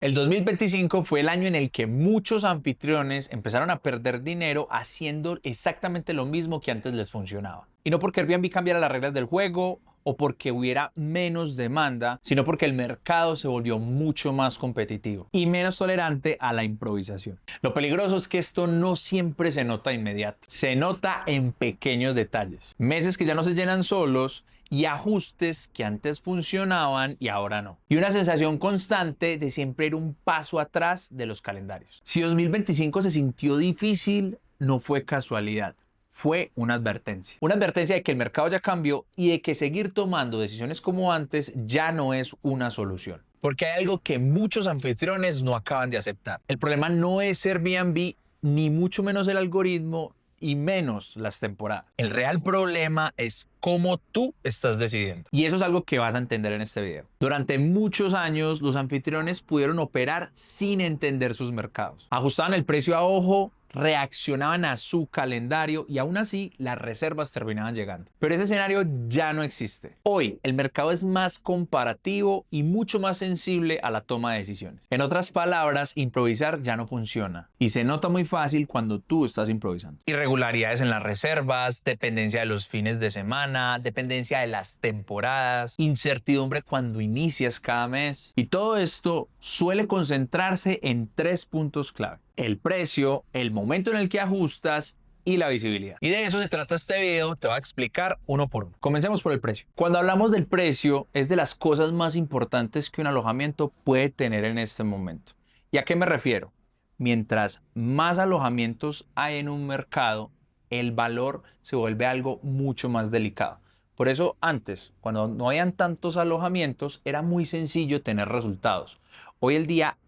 El 2025 fue el año en el que muchos anfitriones empezaron a perder dinero haciendo exactamente lo mismo que antes les funcionaba. Y no porque Airbnb cambiara las reglas del juego o porque hubiera menos demanda, sino porque el mercado se volvió mucho más competitivo y menos tolerante a la improvisación. Lo peligroso es que esto no siempre se nota de inmediato, se nota en pequeños detalles. Meses que ya no se llenan solos y ajustes que antes funcionaban y ahora no. Y una sensación constante de siempre ir un paso atrás de los calendarios. Si 2025 se sintió difícil, no fue casualidad. Fue una advertencia. Una advertencia de que el mercado ya cambió y de que seguir tomando decisiones como antes ya no es una solución. Porque hay algo que muchos anfitriones no acaban de aceptar. El problema no es Airbnb, ni mucho menos el algoritmo, y menos las temporadas. El real problema es cómo tú estás decidiendo. Y eso es algo que vas a entender en este video. Durante muchos años, los anfitriones pudieron operar sin entender sus mercados. Ajustaban el precio a ojo, reaccionaban a su calendario y aún así las reservas terminaban llegando. Pero ese escenario ya no existe. Hoy el mercado es más comparativo y mucho más sensible a la toma de decisiones. En otras palabras, improvisar ya no funciona y se nota muy fácil cuando tú estás improvisando. Irregularidades en las reservas, dependencia de los fines de semana, dependencia de las temporadas, incertidumbre cuando inicias cada mes, y todo esto suele concentrarse en tres puntos clave: el precio, el momento en el que ajustas y la visibilidad. Y de eso se trata este video, te voy a explicar uno por uno. Comencemos por el precio. Cuando hablamos del precio, es de las cosas más importantes que un alojamiento puede tener en este momento. ¿Y a qué me refiero? Mientras más alojamientos hay en un mercado, el valor se vuelve algo mucho más delicado. Por eso antes, cuando no habían tantos alojamientos, era muy sencillo tener resultados. Hoy en día,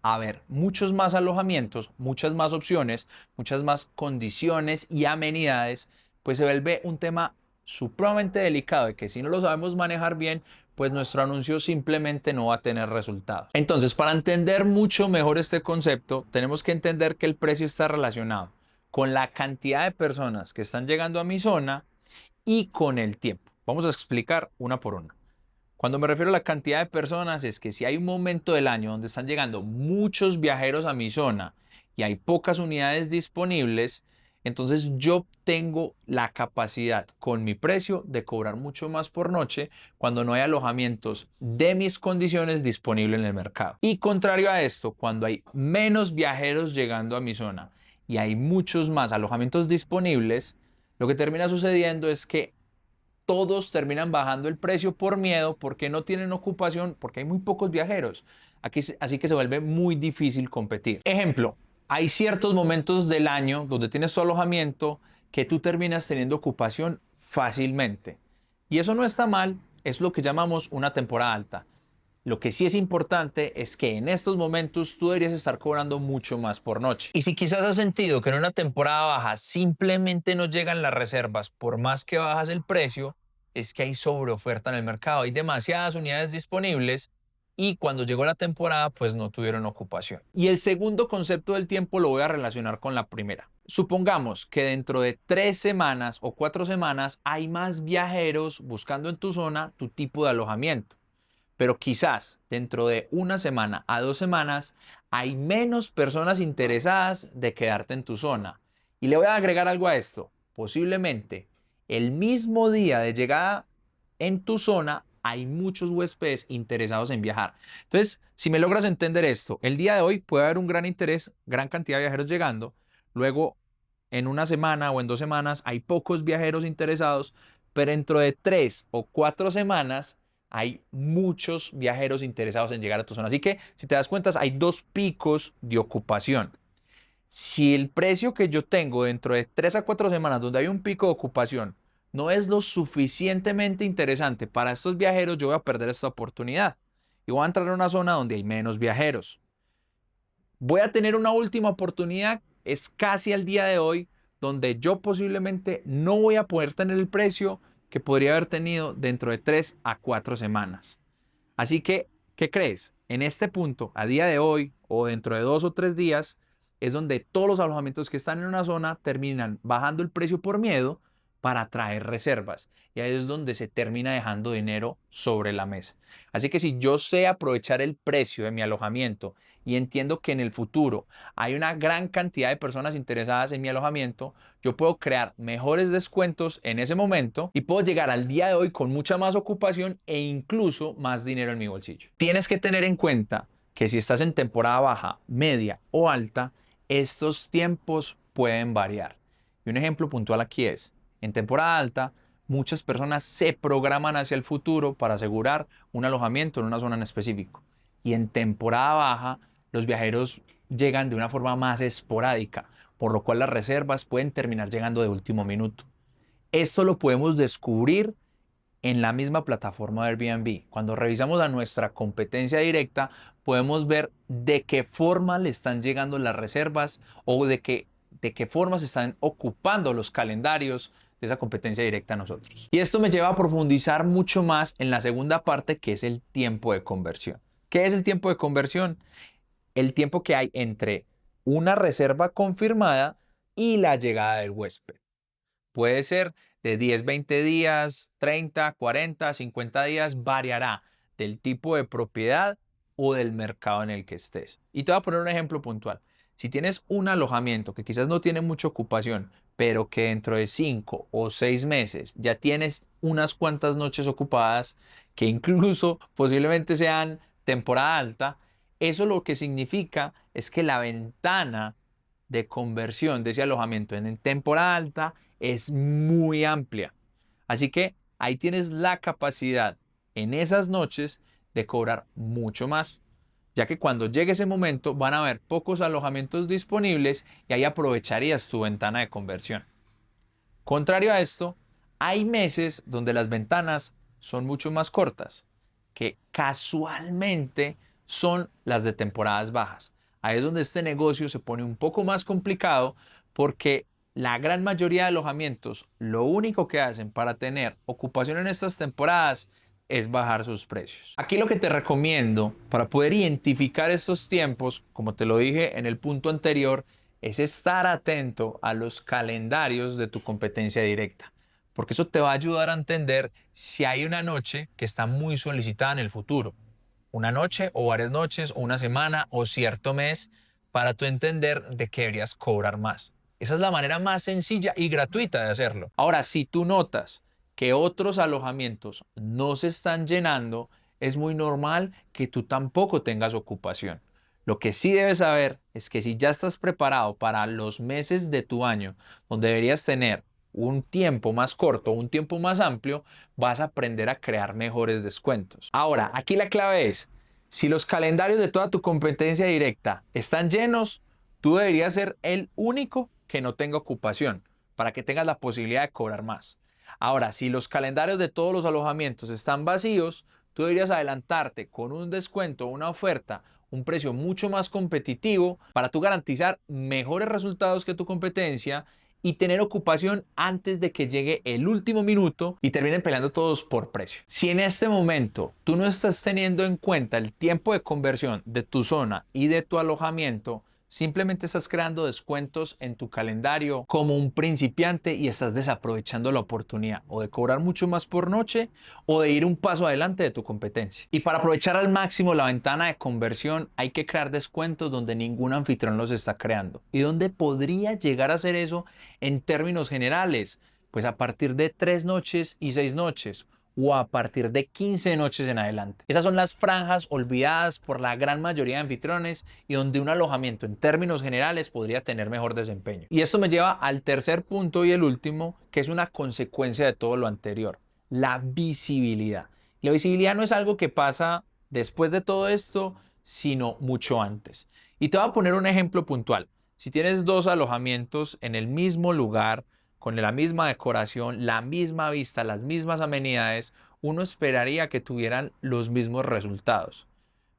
muchos más alojamientos, muchas más opciones, muchas más condiciones y amenidades, pues se vuelve un tema supremamente delicado y que si no lo sabemos manejar bien, pues nuestro anuncio simplemente no va a tener resultados. Entonces, para entender mucho mejor este concepto, tenemos que entender que el precio está relacionado con la cantidad de personas que están llegando a mi zona y con el tiempo. Vamos a explicar una por una. Cuando me refiero a la cantidad de personas, es que si hay un momento del año donde están llegando muchos viajeros a mi zona y hay pocas unidades disponibles, entonces yo tengo la capacidad con mi precio de cobrar mucho más por noche cuando no hay alojamientos de mis condiciones disponibles en el mercado. Y contrario a esto, cuando hay menos viajeros llegando a mi zona y hay muchos más alojamientos disponibles, lo que termina sucediendo es que todos terminan bajando el precio por miedo, porque no tienen ocupación, porque hay muy pocos viajeros. Así que se vuelve muy difícil competir. Ejemplo, hay ciertos momentos del año donde tienes tu alojamiento que tú terminas teniendo ocupación fácilmente. Y eso no está mal, es lo que llamamos una temporada alta. Lo que sí es importante es que en estos momentos tú deberías estar cobrando mucho más por noche. Y si quizás has sentido que en una temporada baja simplemente no llegan las reservas por más que bajas el precio, es que hay sobreoferta en el mercado. Hay demasiadas unidades disponibles y cuando llegó la temporada pues no tuvieron ocupación. Y el segundo concepto del tiempo lo voy a relacionar con la primera. Supongamos que dentro de 3 semanas o 4 semanas hay más viajeros buscando en tu zona tu tipo de alojamiento. Pero quizás dentro de 1 semana a 2 semanas hay menos personas interesadas de quedarte en tu zona. Y le voy a agregar algo a esto. Posiblemente el mismo día de llegada en tu zona hay muchos huéspedes interesados en viajar. Entonces, si me logras entender esto, el día de hoy puede haber un gran interés, gran cantidad de viajeros llegando. Luego, en 1 semana o en 2 semanas hay pocos viajeros interesados, pero dentro de 3 o 4 semanas hay muchos viajeros interesados en llegar a tu zona. Así que, si te das cuenta, hay dos picos de ocupación. Si el precio que yo tengo dentro de 3 a 4 semanas, donde hay un pico de ocupación, no es lo suficientemente interesante para estos viajeros, yo voy a perder esta oportunidad y voy a entrar a una zona donde hay menos viajeros. Voy a tener una última oportunidad, es casi al día de hoy, donde yo posiblemente no voy a poder tener el precio que podría haber tenido dentro de 3 a 4 semanas. Así que, ¿qué crees? En este punto, a día de hoy o dentro de 2 o 3 días, es donde todos los alojamientos que están en una zona terminan bajando el precio por miedo, para traer reservas. Y ahí es donde se termina dejando dinero sobre la mesa. Así que si yo sé aprovechar el precio de mi alojamiento y entiendo que en el futuro hay una gran cantidad de personas interesadas en mi alojamiento, yo puedo crear mejores descuentos en ese momento y puedo llegar al día de hoy con mucha más ocupación e incluso más dinero en mi bolsillo. Tienes que tener en cuenta que si estás en temporada baja, media o alta, estos tiempos pueden variar. Y un ejemplo puntual aquí es, en temporada alta, muchas personas se programan hacia el futuro para asegurar un alojamiento en una zona en específico. Y en temporada baja, los viajeros llegan de una forma más esporádica, por lo cual las reservas pueden terminar llegando de último minuto. Esto lo podemos descubrir en la misma plataforma de Airbnb. Cuando revisamos a nuestra competencia directa, podemos ver de qué forma le están llegando las reservas o de qué forma se están ocupando los calendarios de esa competencia directa a nosotros. Y esto me lleva a profundizar mucho más en la segunda parte, que es el tiempo de conversión. ¿Qué es el tiempo de conversión? El tiempo que hay entre una reserva confirmada y la llegada del huésped. Puede ser de 10, 20 días, 30, 40, 50 días, variará del tipo de propiedad o del mercado en el que estés. Y te voy a poner un ejemplo puntual. Si tienes un alojamiento que quizás no tiene mucha ocupación, pero que dentro de 5 o 6 meses ya tienes unas cuantas noches ocupadas, que incluso posiblemente sean temporada alta, eso lo que significa es que la ventana de conversión de ese alojamiento en temporada alta es muy amplia. Así que ahí tienes la capacidad en esas noches de cobrar mucho más, ya que cuando llegue ese momento van a haber pocos alojamientos disponibles y ahí aprovecharías tu ventana de conversión. Contrario a esto, hay meses donde las ventanas son mucho más cortas, que casualmente son las de temporadas bajas. Ahí es donde este negocio se pone un poco más complicado porque la gran mayoría de alojamientos lo único que hacen para tener ocupación en estas temporadas es bajar sus precios. Aquí lo que te recomiendo para poder identificar estos tiempos, como te lo dije en el punto anterior, es estar atento a los calendarios de tu competencia directa, porque eso te va a ayudar a entender si hay una noche que está muy solicitada en el futuro, una noche o varias noches o una semana o cierto mes, para tú entender de qué deberías cobrar más. Esa es la manera más sencilla y gratuita de hacerlo. Ahora, si tú notas que otros alojamientos no se están llenando, es muy normal que tú tampoco tengas ocupación. Lo que sí debes saber es que si ya estás preparado para los meses de tu año, donde deberías tener un tiempo más corto, un tiempo más amplio, vas a aprender a crear mejores descuentos. Ahora, aquí la clave es, si los calendarios de toda tu competencia directa están llenos, tú deberías ser el único que no tenga ocupación para que tengas la posibilidad de cobrar más. Ahora, si los calendarios de todos los alojamientos están vacíos, tú deberías adelantarte con un descuento, una oferta, un precio mucho más competitivo para tú garantizar mejores resultados que tu competencia y tener ocupación antes de que llegue el último minuto y terminen peleando todos por precio. Si en este momento tú no estás teniendo en cuenta el tiempo de conversión de tu zona y de tu alojamiento, simplemente estás creando descuentos en tu calendario como un principiante y estás desaprovechando la oportunidad o de cobrar mucho más por noche o de ir un paso adelante de tu competencia. Y para aprovechar al máximo la ventana de conversión hay que crear descuentos donde ningún anfitrión los está creando. ¿Y dónde podría llegar a hacer eso en términos generales? Pues a partir de 3 noches y 6 noches o a partir de 15 noches en adelante. Esas son las franjas olvidadas por la gran mayoría de anfitriones y donde un alojamiento en términos generales podría tener mejor desempeño. Y esto me lleva al tercer punto y el último, que es una consecuencia de todo lo anterior, la visibilidad. La visibilidad no es algo que pasa después de todo esto, sino mucho antes. Y te voy a poner un ejemplo puntual. Si tienes 2 alojamientos en el mismo lugar, con la misma decoración, la misma vista, las mismas amenidades, uno esperaría que tuvieran los mismos resultados.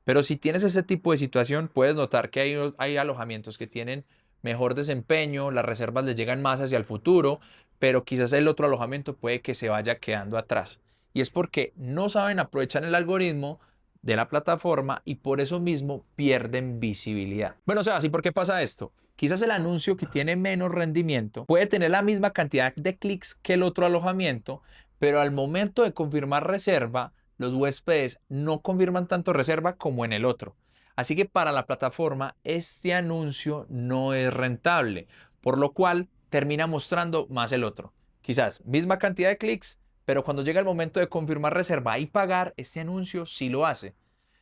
Pero si tienes ese tipo de situación, puedes notar que hay alojamientos que tienen mejor desempeño, las reservas les llegan más hacia el futuro, pero quizás el otro alojamiento puede que se vaya quedando atrás. Y es porque no saben aprovechar el algoritmo de la plataforma y por eso mismo pierden visibilidad. Bueno, Sebas, ¿y por qué pasa esto? Quizás el anuncio que tiene menos rendimiento puede tener la misma cantidad de clics que el otro alojamiento, pero al momento de confirmar reserva, los huéspedes no confirman tanto reserva como en el otro. Así que para la plataforma este anuncio no es rentable, por lo cual termina mostrando más el otro. Quizás misma cantidad de clics, pero cuando llega el momento de confirmar reserva y pagar, este anuncio sí lo hace.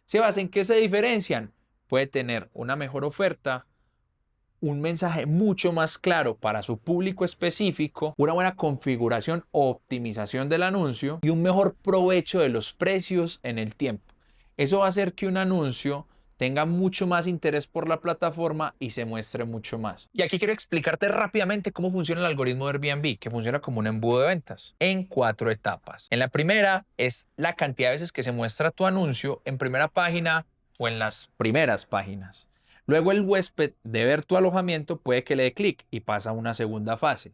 Sebas, ¿en qué se diferencian? Puede tener una mejor oferta, un mensaje mucho más claro para su público específico, una buena configuración o optimización del anuncio y un mejor provecho de los precios en el tiempo. Eso va a hacer que un anuncio tenga mucho más interés por la plataforma y se muestre mucho más. Y aquí quiero explicarte rápidamente cómo funciona el algoritmo de Airbnb, que funciona como un embudo de ventas en 4 etapas. En la primera es la cantidad de veces que se muestra tu anuncio en primera página o en las primeras páginas. Luego el huésped de ver tu alojamiento puede que le dé clic y pasa a una segunda fase.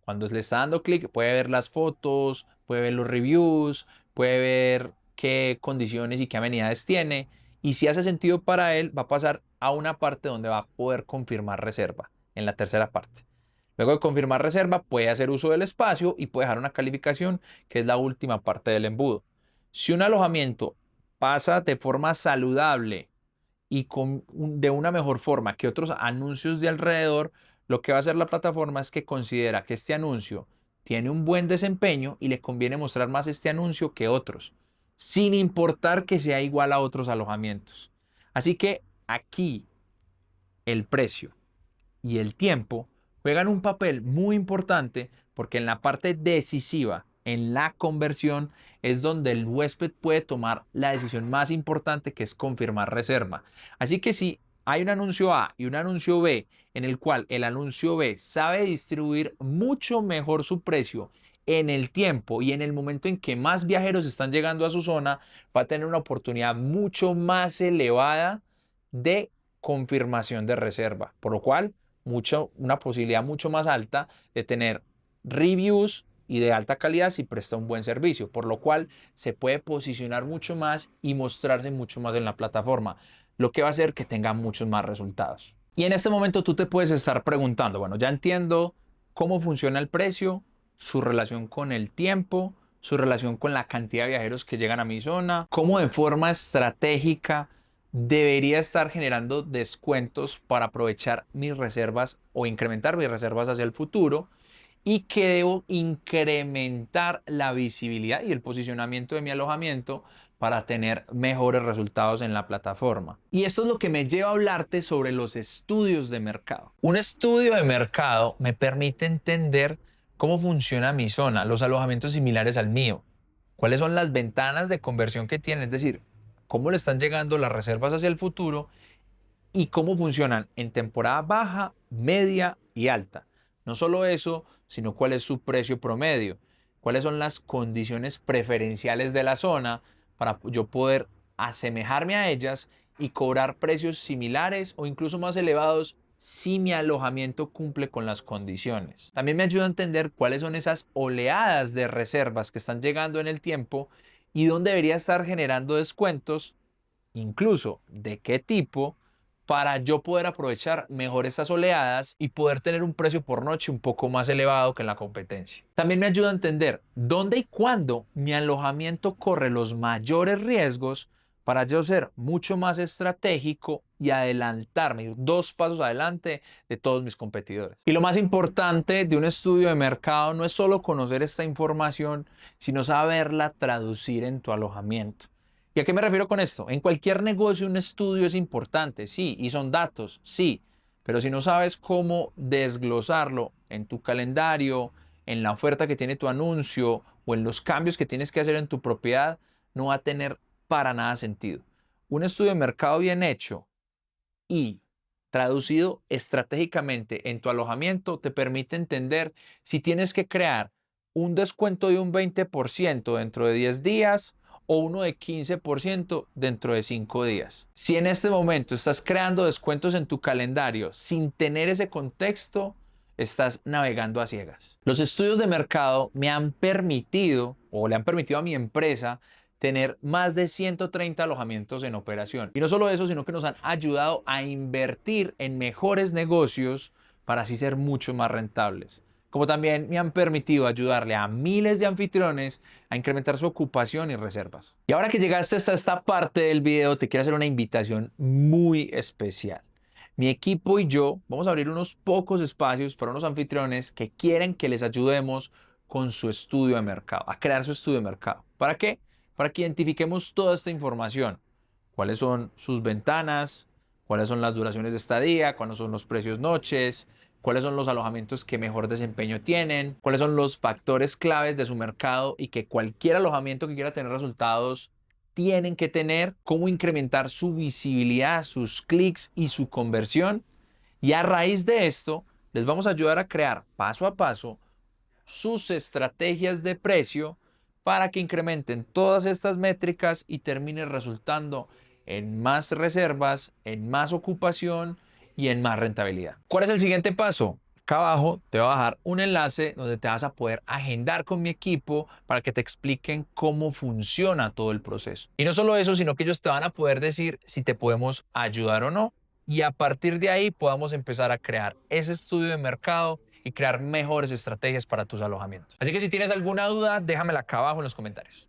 Cuando le está dando clic puede ver las fotos, puede ver los reviews, puede ver qué condiciones y qué amenidades tiene. Y si hace sentido para él, va a pasar a una parte donde va a poder confirmar reserva, en la tercera parte. Luego de confirmar reserva, puede hacer uso del espacio y puede dejar una calificación, que es la última parte del embudo. Si un alojamiento pasa de forma saludable y de una mejor forma que otros anuncios de alrededor, lo que va a hacer la plataforma es que considera que este anuncio tiene un buen desempeño y le conviene mostrar más este anuncio que otros, sin importar que sea igual a otros alojamientos. Así que aquí el precio y el tiempo juegan un papel muy importante porque en la parte decisiva, en la conversión, es donde el huésped puede tomar la decisión más importante, que es confirmar reserva. Así que si hay un anuncio A y un anuncio B en el cual el anuncio B sabe distribuir mucho mejor su precio en el tiempo y en el momento en que más viajeros están llegando a su zona, va a tener una oportunidad mucho más elevada de confirmación de reserva, por lo cual una posibilidad mucho más alta de tener reviews y de alta calidad si presta un buen servicio, por lo cual se puede posicionar mucho más y mostrarse mucho más en la plataforma, lo que va a hacer que tenga muchos más resultados. Y en este momento tú te puedes estar preguntando, bueno, ya entiendo cómo funciona el precio, su relación con el tiempo, su relación con la cantidad de viajeros que llegan a mi zona, cómo de forma estratégica debería estar generando descuentos para aprovechar mis reservas o incrementar mis reservas hacia el futuro, y que debo incrementar la visibilidad y el posicionamiento de mi alojamiento para tener mejores resultados en la plataforma. Y esto es lo que me lleva a hablarte sobre los estudios de mercado. Un estudio de mercado me permite entender cómo funciona mi zona, los alojamientos similares al mío, cuáles son las ventanas de conversión que tienen, es decir, cómo le están llegando las reservas hacia el futuro y cómo funcionan en temporada baja, media y alta. No solo eso, sino cuál es su precio promedio, cuáles son las condiciones preferenciales de la zona para yo poder asemejarme a ellas y cobrar precios similares o incluso más elevados si mi alojamiento cumple con las condiciones. También me ayuda a entender cuáles son esas oleadas de reservas que están llegando en el tiempo y dónde debería estar generando descuentos, incluso de qué tipo, para yo poder aprovechar mejor estas oleadas y poder tener un precio por noche un poco más elevado que en la competencia. También me ayuda a entender dónde y cuándo mi alojamiento corre los mayores riesgos para yo ser mucho más estratégico y adelantarme, ir 2 pasos adelante de todos mis competidores. Y lo más importante de un estudio de mercado no es solo conocer esta información, sino saberla traducir en tu alojamiento. ¿Y a qué me refiero con esto? En cualquier negocio un estudio es importante, sí, y son datos, sí, pero si no sabes cómo desglosarlo en tu calendario, en la oferta que tiene tu anuncio o en los cambios que tienes que hacer en tu propiedad, no va a tener para nada sentido. Un estudio de mercado bien hecho y traducido estratégicamente en tu alojamiento te permite entender si tienes que crear un descuento de un 20% dentro de 10 días o uno de 15% dentro de 5 días. Si en este momento estás creando descuentos en tu calendario sin tener ese contexto, estás navegando a ciegas. Los estudios de mercado me han permitido o le han permitido a mi empresa tener más de 130 alojamientos en operación. Y no solo eso, sino que nos han ayudado a invertir en mejores negocios para así ser mucho más rentables. Como también me han permitido ayudarle a miles de anfitriones a incrementar su ocupación y reservas. Y ahora que llegaste hasta esta parte del video, te quiero hacer una invitación muy especial. Mi equipo y yo vamos a abrir unos pocos espacios para unos anfitriones que quieren que les ayudemos con su estudio de mercado, a crear su estudio de mercado. ¿Para qué? Para que identifiquemos toda esta información. ¿Cuáles son sus ventanas? ¿Cuáles son las duraciones de estadía? ¿Cuáles son los precios noches? ¿Cuáles son los alojamientos que mejor desempeño tienen? ¿Cuáles son los factores claves de su mercado y que cualquier alojamiento que quiera tener resultados tienen que tener? ¿Cómo incrementar su visibilidad, sus clics y su conversión? Y a raíz de esto, les vamos a ayudar a crear paso a paso sus estrategias de precio para que incrementen todas estas métricas y termine resultando en más reservas, en más ocupación y en más rentabilidad. ¿Cuál es el siguiente paso? Acá abajo te va a dejar un enlace donde te vas a poder agendar con mi equipo para que te expliquen cómo funciona todo el proceso. Y no solo eso, sino que ellos te van a poder decir si te podemos ayudar o no. Y a partir de ahí podamos empezar a crear ese estudio de mercado y crear mejores estrategias para tus alojamientos. Así que si tienes alguna duda, déjamela acá abajo en los comentarios.